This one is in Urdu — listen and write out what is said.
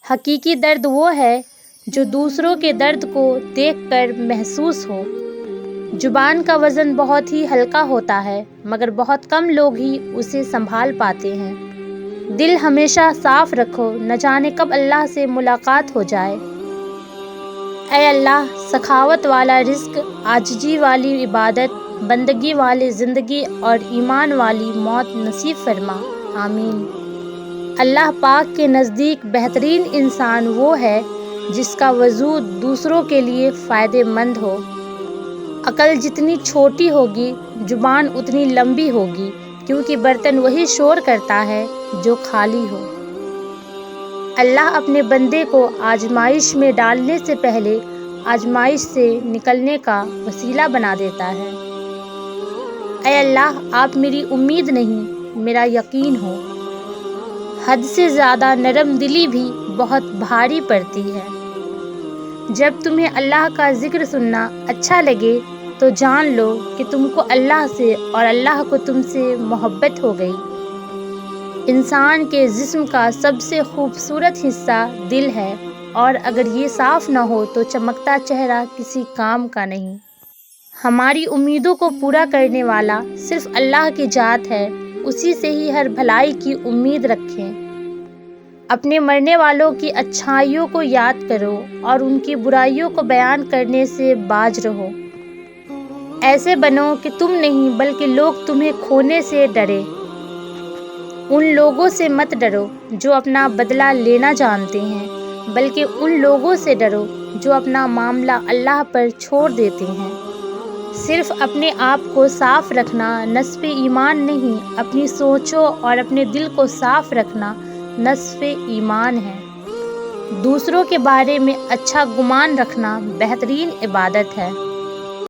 حقیقی درد وہ ہے جو دوسروں کے درد کو دیکھ کر محسوس ہو۔ زبان کا وزن بہت ہی ہلکا ہوتا ہے مگر بہت کم لوگ ہی اسے سنبھال پاتے ہیں۔ دل ہمیشہ صاف رکھو، نہ جانے کب اللہ سے ملاقات ہو جائے۔ اے اللہ، سخاوت والا رزق، عاجزی والی عبادت، بندگی والی زندگی اور ایمان والی موت نصیب فرما، آمین۔ اللہ پاک کے نزدیک بہترین انسان وہ ہے جس کا وجود دوسروں کے لیے فائدہ مند ہو۔ عقل جتنی چھوٹی ہوگی زبان اتنی لمبی ہوگی، کیونکہ برتن وہی شور کرتا ہے جو خالی ہو۔ اللہ اپنے بندے کو آزمائش میں ڈالنے سے پہلے آزمائش سے نکلنے کا وسیلہ بنا دیتا ہے۔ اے اللہ، آپ میری امید نہیں میرا یقین ہو۔ حد سے زیادہ نرم دلی بھی بہت بھاری پڑتی ہے۔ جب تمہیں اللہ کا ذکر سننا اچھا لگے تو جان لو کہ تم کو اللہ سے اور اللہ کو تم سے محبت ہو گئی۔ انسان کے جسم کا سب سے خوبصورت حصہ دل ہے، اور اگر یہ صاف نہ ہو تو چمکتا چہرہ کسی کام کا نہیں۔ ہماری امیدوں کو پورا کرنے والا صرف اللہ کی ذات ہے، اسی سے ہی ہر بھلائی کی امید رکھیں۔ اپنے مرنے والوں کی اچھائیوں کو یاد کرو اور ان کی برائیوں کو بیان کرنے سے باز رہو۔ ایسے بنو کہ تم نہیں بلکہ لوگ تمہیں کھونے سے ڈرے۔ ان لوگوں سے مت ڈرو جو اپنا بدلہ لینا جانتے ہیں، بلکہ ان لوگوں سے ڈرو جو اپنا معاملہ اللہ پر چھوڑ دیتے ہیں۔ صرف اپنے آپ کو صاف رکھنا نصف ایمان نہیں، اپنی سوچوں اور اپنے دل کو صاف رکھنا نصف ایمان ہے۔ دوسروں کے بارے میں اچھا گمان رکھنا بہترین عبادت ہے۔